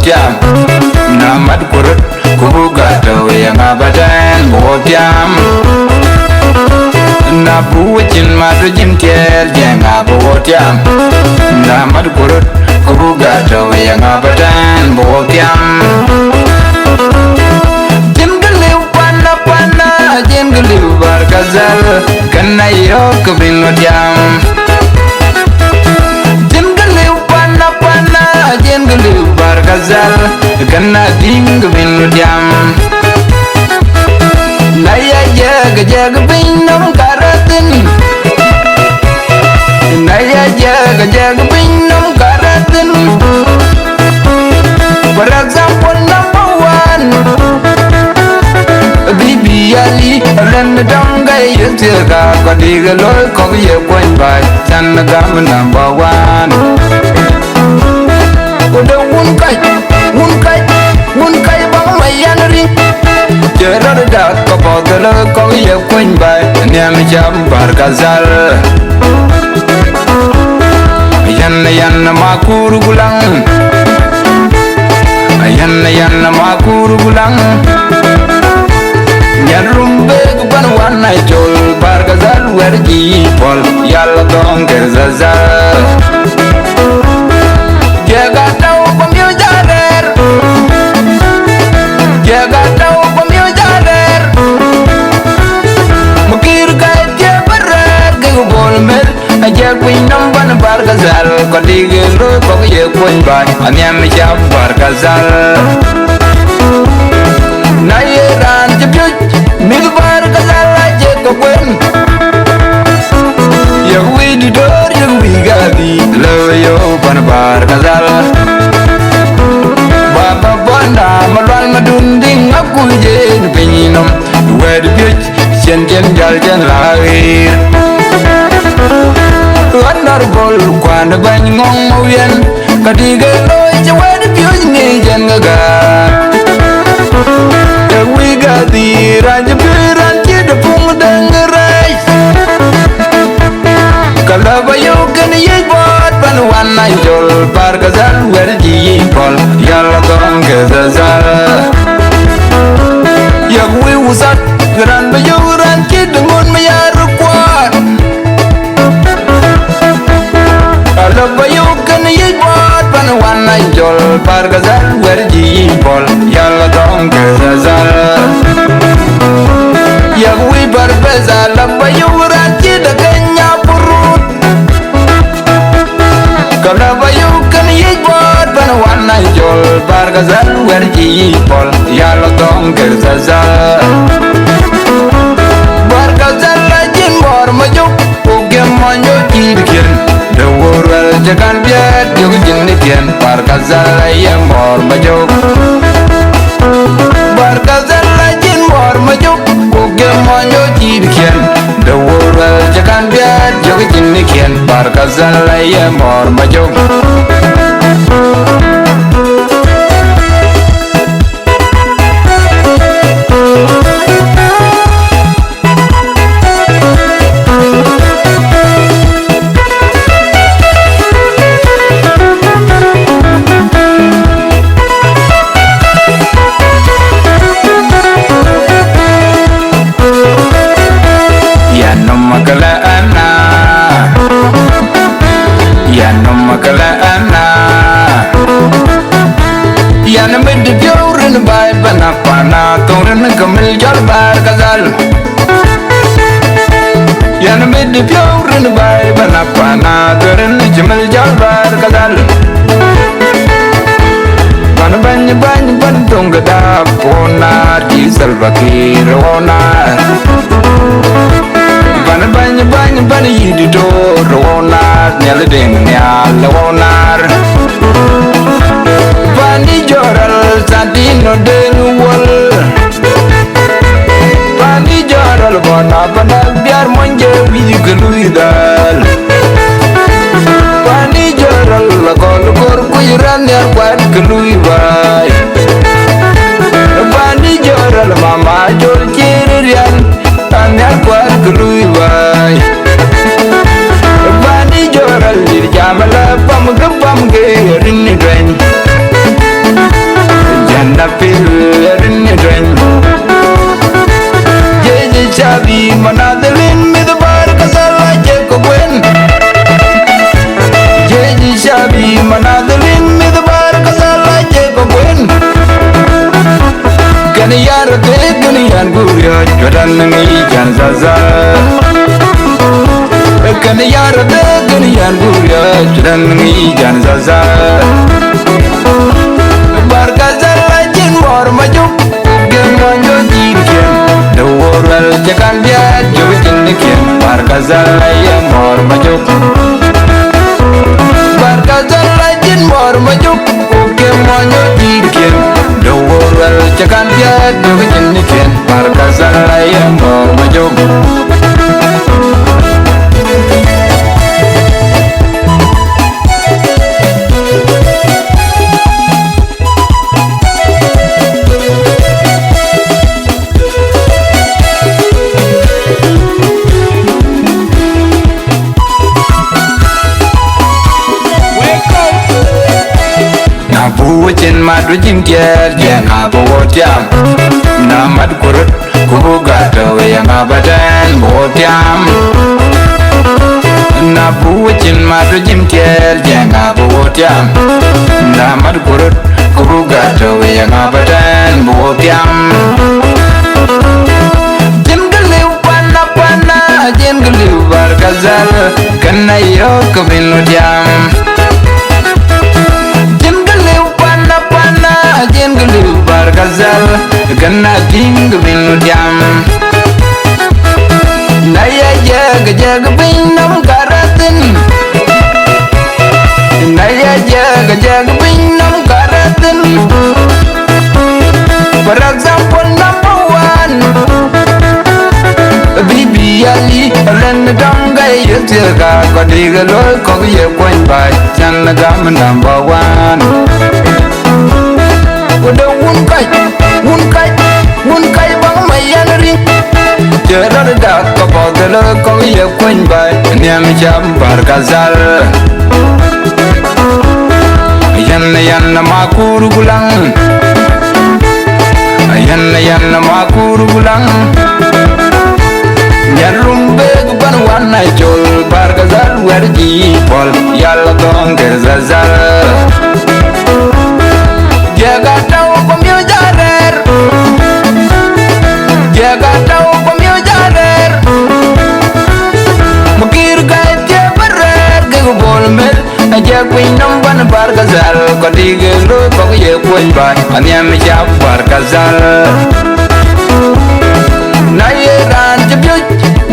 botiam Namat kurut kubuga tawe yang abadan botiam Nabu wajin madu jim tiel jeng abu botiam Namat kurut kubuga tawe yang abadan botiam Jim geliu pana pana jim geliu bargazal Kena yo kebin botiam Geliu bargazal kena ding bin diam naya jag bin nom karatin naya jag bin nom karatin for example number one bibi ali len dong gai yega ko digalo ko ye kwen bai san gam number one Udah unkai bang mayan ring Jera dak kapodel kau ye kwen bai niam jam bargazal Yan makur gulang Yan makur gulang Yan rumbe guban wana jol bargazal werji pol yal dong kerzazal Jaga tahu pemiu jader Jaga tahu pemiu jader Mukir kaya dia berat Gegu bolmer Ajar pin nampan bargazal Kau digelu kau ye pun bay Anyam jab bargazal Nairan jepyuj Mig bargazal aja kau pun Yahwi didor yahwi gadi Leyo pan bargazal Baba banda malwal madunding aku jen penyinom Wed pyuj jen jal lahir Andar bol kwan bany ngong mawien Kadige loy je wed pyuj ngi jen gagar Yahwi gadi raja piran kida pung dengerai Kalau bayu kena ye buat panuan najol bargazal werji pol yalla tong kezazal Yagwi usat geran bayu ran kidengun mayar kuat Kalau bayu kena ye buat panuan najol bargazal werji pol yalla tong kezazal Yagwi barbazal bayu ran kideganya purut Kalau bayu kan yijbot panuan najol bargazal werji pol yalo dong kerzazal bargazal lajin bor majuk ugem manjo kirkin dawurwal jagan biat yug jingnikian bargazal yang bor majuk bargazal lajin bor majuk ugem manjo kirkin dawurwal jagan biat yug jingnikian bargazal yang bor majuk Kamil jal bargazal Yan mid piyawrin bay banapana Garin jimil jal bargazal Ban tunga da ponar Ki salvakir onar Ban yidito onar Nyal ding nyal onar Ban di joral santino den wal Bona bana biar manje wiji geluidal Pani joral lakon kor kuiran yar kwat geluibai Pani joral mama jol kiririan tan yar kwat geluibai Pani joral dir jamala pam gerin dren yan guryo jodan ngi jan zaza kan yara de kan yan guryo jodan ngi jan zaza barka zalla jin bor majuk gen monjo jirken de worwal jakan dia jojin ken barka zalla yan bor majuk barka zalla jin bor majuk gen monjo jirken de worwal jakan dia jojin ken barka zalla yan bor majuk Bucin madu jingkel yang abotiam na mad kurut kubuga tawe yang abadan botiam na bucin madu jingkel yang abotiam na mad kurut kubuga tawe yang abadan botiam jengeliu pana pana jengeliu bargazal kena yo kebinu diam jengeliu bargazal kena ting kebinu diam naya jaga jaga binam karatin naya jaga jaga binam karatin for example number one Bibi Ali len dongay yutga kodiga loy koye kwen bai chan gam number one Udah unkai bang mayan ring Jera dak kapal kau ye kwen bai niam jam bargazal yan makur gulang yan makur gulang Nyarumbe ban wana jol bargazal werji pol yalla don gerzazal Jaga tahu pemiujarer Jaga tahu pemiujarer Mukir gaya dia berer Gego bolmer Ajak pinam ban bargazal Kodiga lu kau ye kuy bay Anyam jab bargazal Nayeran jebjuj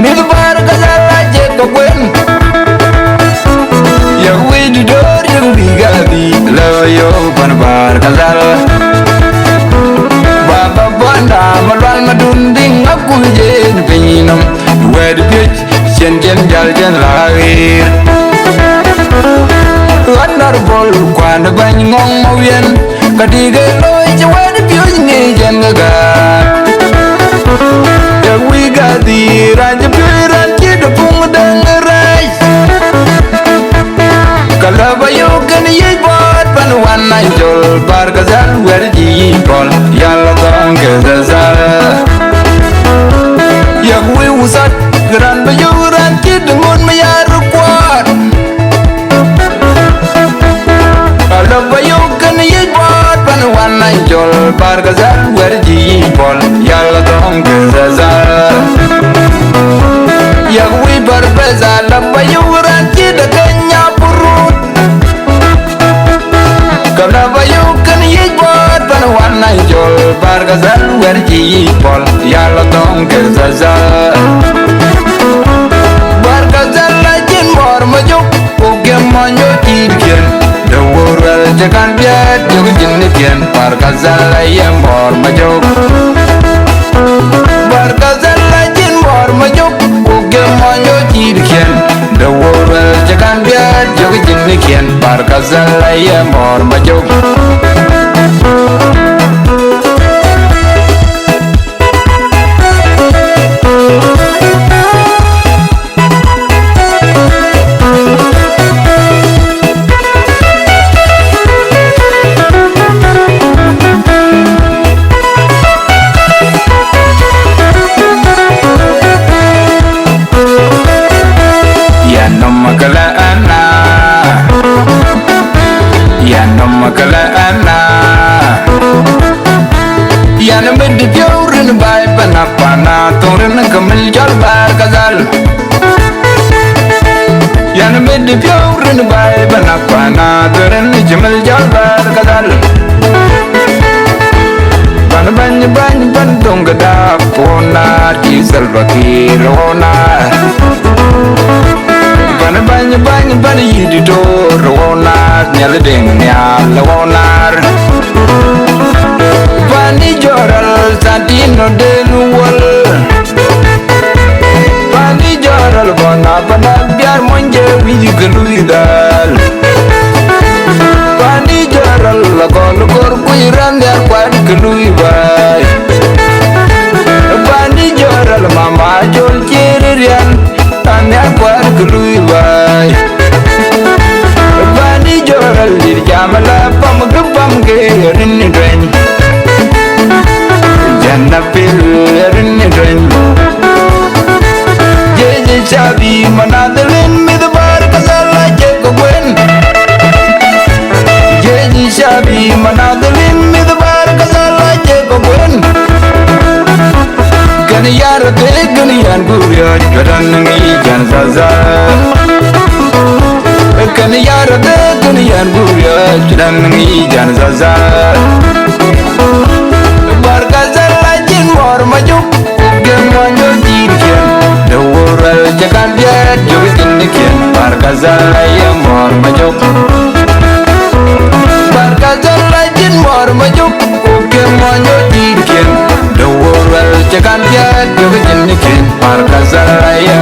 Mig bargazal aja kwen Yang wididor yang bigadi Layo ban bargazal Baba banda malwal madunding aku jen pinam Wed pitch jen jal jen lahir Honorable kwan bany ngong mawien Kadiga loy je wed pitch ngi jen gagat Yang wigadi raja piran kida pung dengerai Kalau bayu kan ye bot panuan najol bargazal werji pol yalla dong gezazal ya gue usat geran bayu ran kidungun mayar kuat Kalau bayu kan ye bot panuan najol bargazal werji pol yalla dong gezazal ya gue barbazal bayu ran kidakanya purut Kalau bayu kan ye bot panuan najol bargazal werji pol yalla dong gezazal bargazal lajin bor majuk uge monjo jirgen de worwal jakan biat jogu jinniken bargazal yem bor majuk bargazal lajin bor majuk uge monjo jirgen de worwal jakan biat jogu jinniken bargazal yem bor majuk Ya no jamil jal bar kazal yan med pyaurin bay banakwana deren jamil jal bar kazal ban tonga da pona ki salva ki rona ban yidi to rona nyal deng nyal wonar bani joral santino del wol bani joral bona bana biar monje wi gluidal bani joral kon kor kuiran der kwan gluibay bani joral mama jol chirian tan der kwan gluibay bani joral dir jamala pam gupam ge rin dren janna pil rin dren jeje chabi manadlen midbar kasala je ko gwen jeje chabi manadlen midbar kasala je ko gwen gan yar te gan yan gurya jadan ngi jan zaza kan yar te gan yan gurya jadan ngi jan zaza bar kasala jin mor majuk gen monjo dirken dawural jakan biar jogitin ken bar kasala ya mor majuk bar kasala jin mor majuk gen monjo dirken dawural jakan biar jogitin ken bar kasala ya